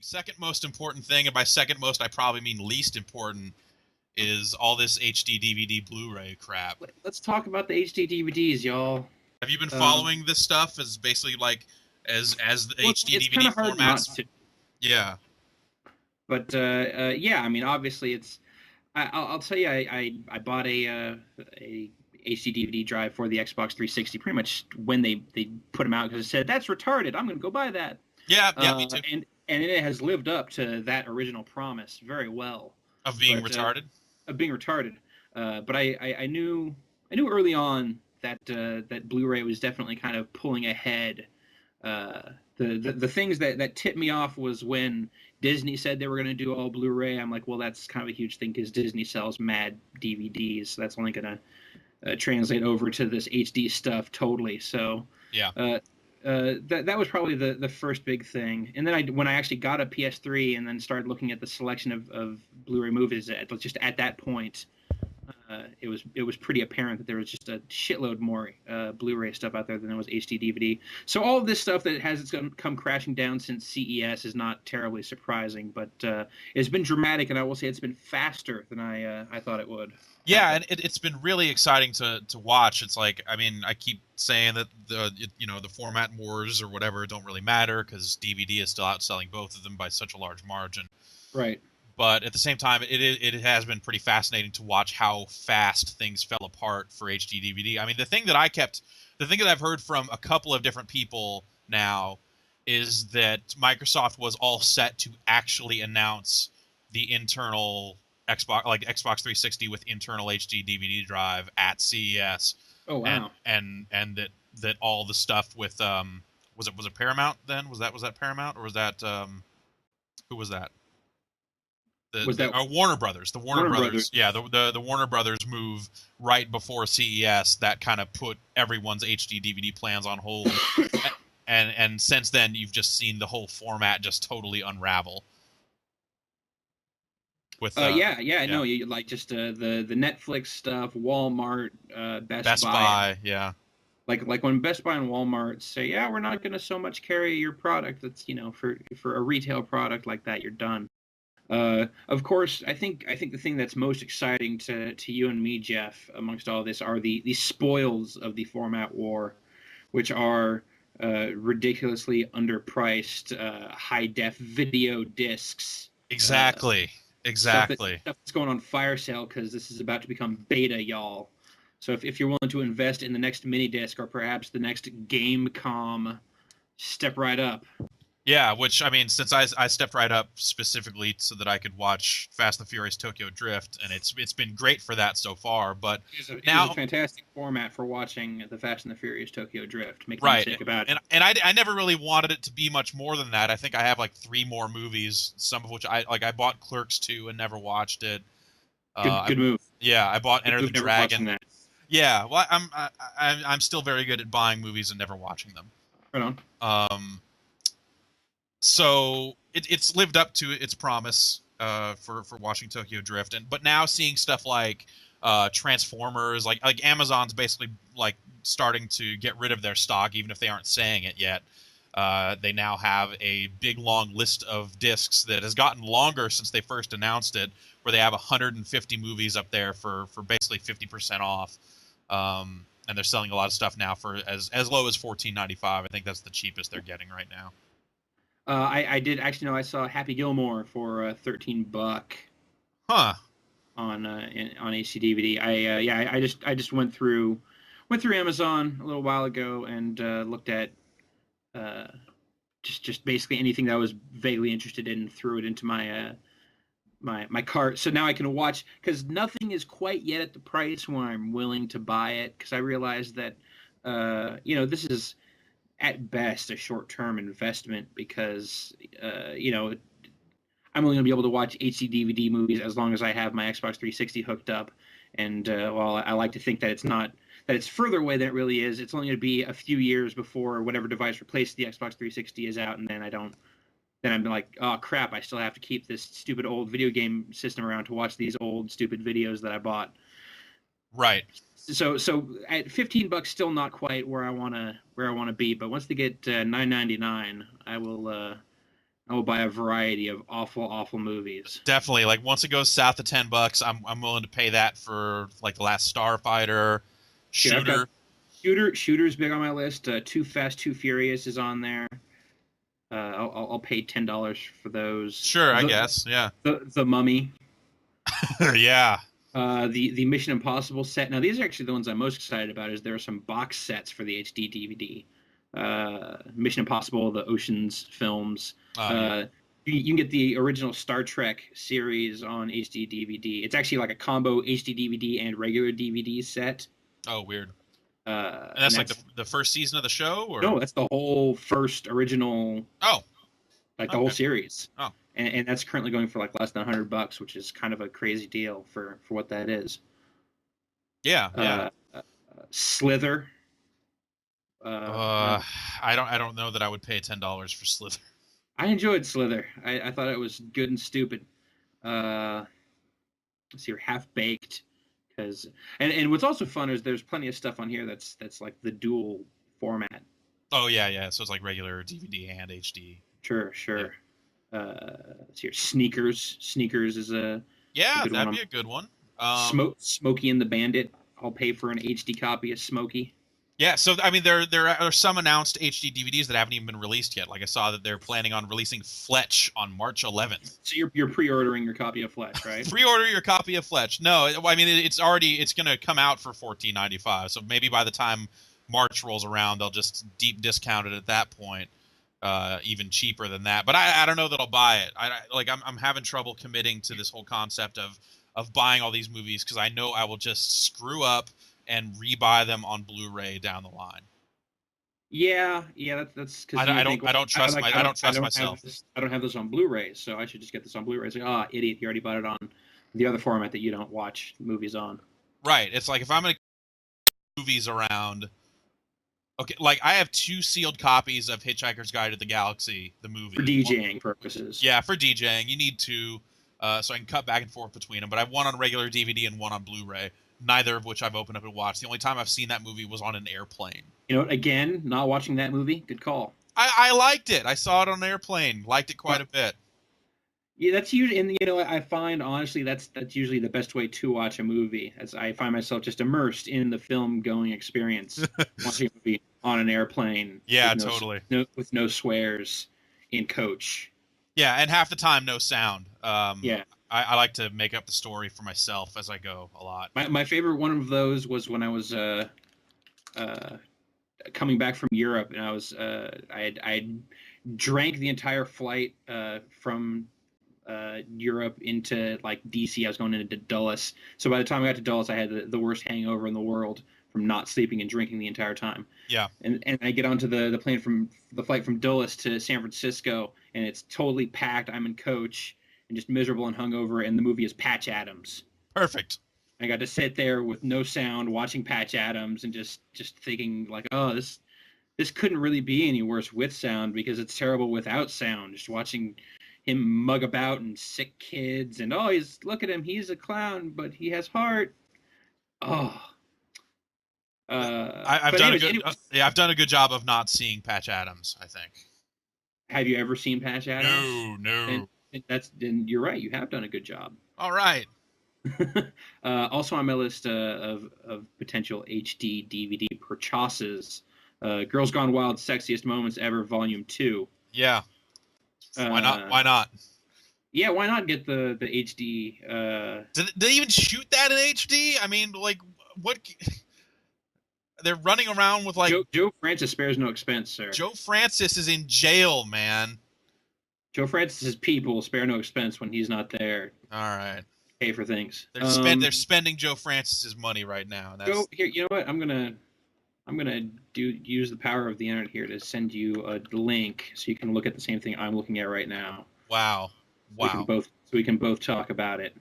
Second most important thing, and by second most I probably mean least important, is all this HD DVD Blu-ray crap. Let's talk about the HD DVDs, y'all. Have you been following this stuff as basically like as the HD it's DVD kind of hard not formats? to. Yeah. But yeah, I mean, obviously, it's. I'll tell you, I bought a HD DVD drive for the Xbox 360 pretty much when they put them out because it said that's retarded. I'm going to go buy that. Yeah, me too. And it has lived up to that original promise very well. Of being retarded. Of being retarded. But I knew early on that that Blu-ray was definitely kind of pulling ahead. The things that tipped me off was when Disney said they were going to do all Blu-ray. I'm like, well, that's kind of a huge thing because Disney sells mad DVDs. So that's only going to translate over to this HD stuff totally. So yeah, that was probably the first big thing. And then when I actually got a PS3 and then started looking at the selection of Blu-ray movies, just at that point, it was pretty apparent that there was just a shitload more Blu-ray stuff out there than there was HD DVD. So all of this stuff that has come crashing down since CES is not terribly surprising, but it's been dramatic, and I will say it's been faster than I thought it would. Yeah, and it's been really exciting to watch. It's like, I mean, I keep saying that the format wars or whatever don't really matter because DVD is still outselling both of them by such a large margin. Right. But at the same time, it has been pretty fascinating to watch how fast things fell apart for HD DVD. I mean, the thing that I've heard from a couple of different people now is that Microsoft was all set to actually announce the internal Xbox 360 with internal HD DVD drive at CES. Oh wow! And that all the stuff with was it Paramount then? Was that Paramount or was that who was that? Warner Brothers. The Warner Brothers. Yeah, the Warner Brothers move right before CES that kind of put everyone's HD DVD plans on hold. and since then, you've just seen the whole format just totally unravel. With no, you like just the Netflix stuff, Walmart, Best Buy, yeah. Like when Best Buy and Walmart say, yeah, we're not going to so much carry your product. That's for a retail product like that, you're done. Of course, I think the thing that's most exciting to you and me, Jeff, amongst all this, are the spoils of the format war, which are ridiculously underpriced high def video discs. Exactly. Stuff that's going on fire sale because this is about to become beta, y'all. So if you're willing to invest in the next mini disc or perhaps the next Gamecom, step right up. Yeah, which, I mean, since I stepped right up specifically so that I could watch Fast and the Furious Tokyo Drift, and it's been great for that so far, but it's a fantastic format for watching the Fast and the Furious Tokyo Drift. Make no right. mistake about it. And I never really wanted it to be much more than that. I think I have like 3 more movies, some of which I bought Clerks 2 and never watch it. Good move. Yeah, I bought Enter the Dragon. Yeah, well, I'm still very good at buying movies and never watching them. Right on. So it's lived up to its promise for watching Tokyo Drift, but now seeing stuff like Transformers, like Amazon's basically like starting to get rid of their stock, even if they aren't saying it yet. They now have a big long list of discs that has gotten longer since they first announced it, where they have 150 movies up there for basically 50% off. And they're selling a lot of stuff now for as low as $14.95. I think that's the cheapest they're getting right now. I did actually know I saw Happy Gilmore for $13. Huh. On HD DVD. I just went through Amazon a little while ago and looked at just basically anything that I was vaguely interested in, threw it into my my cart. So now I can watch, because nothing is quite yet at the price where I'm willing to buy it, because I realize that this is at best a short-term investment, because I'm only going to be able to watch HD DVD movies as long as I have my Xbox 360 hooked up. And while I like to think that it's further away than it really is, it's only going to be a few years before whatever device replaced the Xbox 360 is out, and then I'm like, oh crap, I still have to keep this stupid old video game system around to watch these old stupid videos that I bought. Right. So at $15, still not quite where I want to be. But once they get $9.99, I will buy a variety of awful movies. Definitely. Like once it goes south of $10, I'm willing to pay that for like The Last Starfighter, Here, I've got Shooter. Shooter's big on my list. Too Fast, Too Furious is on there. I'll pay $10 for those. Sure, I guess. Yeah. The Mummy. Yeah. The Mission Impossible set. Now these are actually the ones I'm most excited about. Is there are some box sets for the HD DVD. Mission Impossible, the Ocean's films. Yeah. You can get the original Star Trek series on HD DVD. It's actually like a combo HD DVD and regular DVD set. Oh, weird. And that's like the first season of the show, or no? That's the whole first original. Oh, like the whole series. Oh, and that's currently going for like less than $100, which is kind of a crazy deal for what that is. Yeah. Slither. I don't know that I would pay $10 for Slither. I enjoyed Slither. I thought it was good and stupid. Let's see, Half Baked. And what's also fun is there's plenty of stuff on here that's like the dual format. Oh yeah. So it's like regular DVD and HD. Sure. Yeah. Let's see, Sneakers. Sneakers is a that'd be a good one. Smokey and the Bandit. I'll pay for an HD copy of Smokey. Yeah, so I mean, there are some announced HD DVDs that haven't even been released yet. Like I saw that they're planning on releasing Fletch on March 11th. So you're pre-ordering your copy of Fletch, right? Pre-order your copy of Fletch. No, I mean it's going to come out for $14.95. So maybe by the time March rolls around, they'll just deep discount it at that point, even cheaper than that. But I don't know that I'll buy it. I'm having trouble committing to this whole concept of buying all these movies because I know I will just screw up and rebuy them on Blu-ray down the line. Yeah, that's because I don't trust myself. I don't have this on Blu-ray, so I should just get this on Blu-ray. It's like, idiot, you already bought it on the other format that you don't watch movies on. Right. It's like if I'm going to movies around. Okay, like I have 2 sealed copies of Hitchhiker's Guide to the Galaxy, the movie. For DJing purposes. Yeah, for DJing. You need 2, so I can cut back and forth between them. But I have one on regular DVD and one on Blu-ray. Neither of which I've opened up and watched. The only time I've seen that movie was on an airplane. You know, again, not watching that movie. Good call. I liked it. I saw it on an airplane. Liked it quite a bit. Yeah, that's usually, and I find honestly that's usually the best way to watch a movie. As I find myself just immersed in the film-going experience, watching a movie on an airplane. Yeah, totally. With no swears in coach. Yeah, and half the time no sound. Yeah. I like to make up the story for myself as I go a lot. My favorite one of those was when I was coming back from Europe, and I drank the entire flight from Europe into like DC. I was going into Dulles, so by the time I got to Dulles, I had the worst hangover in the world from not sleeping and drinking the entire time. Yeah, and I get onto the plane from the flight from Dulles to San Francisco, and it's totally packed. I'm in coach. And just miserable and hungover, and the movie is Patch Adams. Perfect. I got to sit there with no sound, watching Patch Adams, and just thinking like, oh, this couldn't really be any worse with sound because it's terrible without sound. Just watching him mug about and sick kids, and look at him, he's a clown, but he has heart. Oh. I've done a good job of not seeing Patch Adams, I think. Have you ever seen Patch Adams? No. Then you're right. You have done a good job. All right. Also on my list of potential HD DVD purchases, Girls Gone Wild: Sexiest Moments Ever, Volume 2. Yeah. Why not? Yeah, why not get the HD? Did they even shoot that in HD? I mean, like, what? They're running around with like Joe Francis spares no expense, sir. Joe Francis is in jail, man. Joe Francis's people spare no expense when he's not there. All right. Pay for things. They're spending Joe Francis's money right now. Here, you know what? I'm gonna use the power of the internet here to send you a link so you can look at the same thing I'm looking at right now. Wow. We can both talk about it.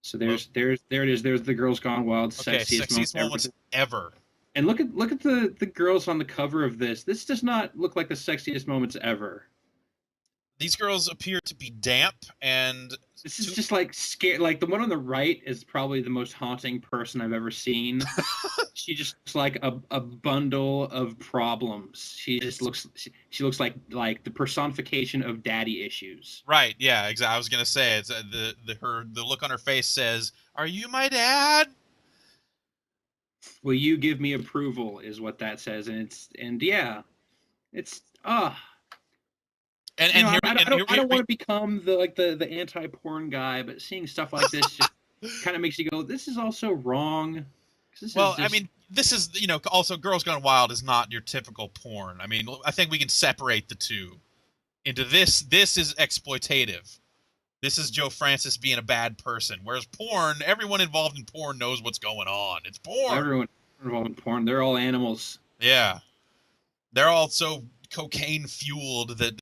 So there it is. There's the Girls Gone Wild sexiest moments ever. And look at the girls on the cover of this. This does not look like the sexiest moments ever. These girls appear to be damp and This is just like scary. Like the one on the right is probably the most haunting person I've ever seen. She just looks like a bundle of problems. She looks like the personification of daddy issues. right. Yeah, exactly. I was gonna say it's the look on her face says, "Are you my dad?" Will you give me approval? Is what that says, and yeah, it's And I don't want to become the anti-porn guy, but seeing stuff like this just kind of makes you go, this is also wrong. Well, I mean, this is, also Girls Gone Wild is not your typical porn. I mean, I think we can separate the two into this. This is exploitative. This is Joe Francis being a bad person. Whereas porn, everyone involved in porn knows what's going on. It's porn. Everyone involved in porn, they're all animals. Yeah. They're all so cocaine fueled that,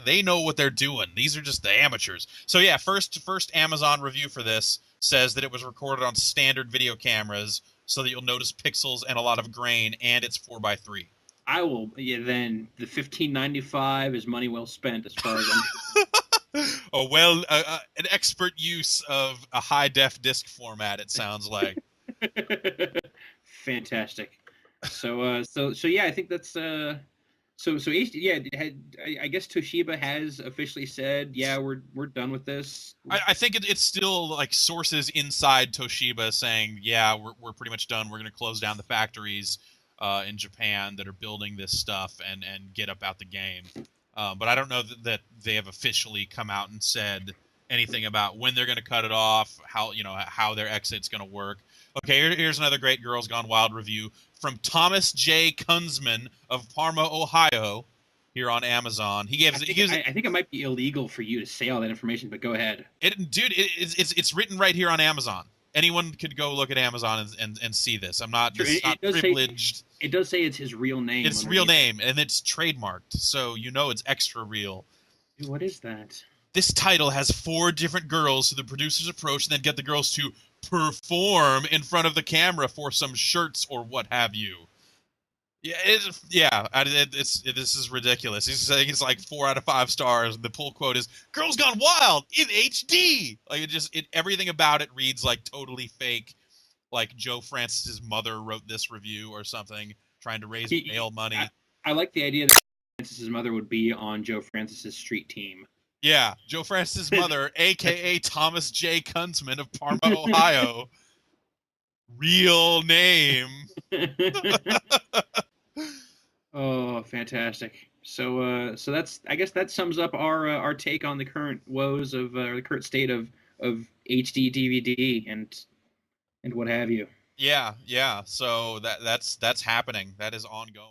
they know what they're doing. These are just the amateurs. So yeah, first Amazon review for this says that it was recorded on standard video cameras so that you'll notice pixels and a lot of grain, and it's 4:3. I will. Yeah, then the $15.95 is money well spent as far as I'm. Oh well, an expert use of a high def disc format. It sounds like. Fantastic. So yeah, I think that's yeah. I guess Toshiba has officially said, yeah, we're done with this. I think it's still like sources inside Toshiba saying, yeah, we're pretty much done. We're going to close down the factories in Japan that are building this stuff and get about the game. But I don't know that they have officially come out and said anything about when they're going to cut it off, how their exit's going to work. Okay, here's another great Girls Gone Wild review from Thomas J. Kunzman of Parma, Ohio, here on Amazon. I think it might be illegal for you to say all that information, but go ahead. It's written right here on Amazon. Anyone could go look at Amazon and see this. I'm not, this is not privileged. It does say it's his real name. It's real name, and it's trademarked, so it's extra real. Dude, what is that? This title has 4 different girls who the producers approach and then get the girls to perform in front of the camera for some shirts or what have you. Yeah, this is ridiculous. He's saying it's like 4 out of 5 stars. The pull quote is "Girls Gone Wild in HD." Like everything about it reads like totally fake. Like Joe Francis's mother wrote this review or something, trying to raise bail money. I like the idea that Francis's mother would be on Joe Francis's street team. Yeah, Joe Francis's mother, a.k.a. Thomas J. Kunzman of Parma, Ohio. Real name. Oh, fantastic. So that's, I guess that sums up our take on the current woes of the current state of HD DVD and what have you. Yeah. So that's happening. That is ongoing.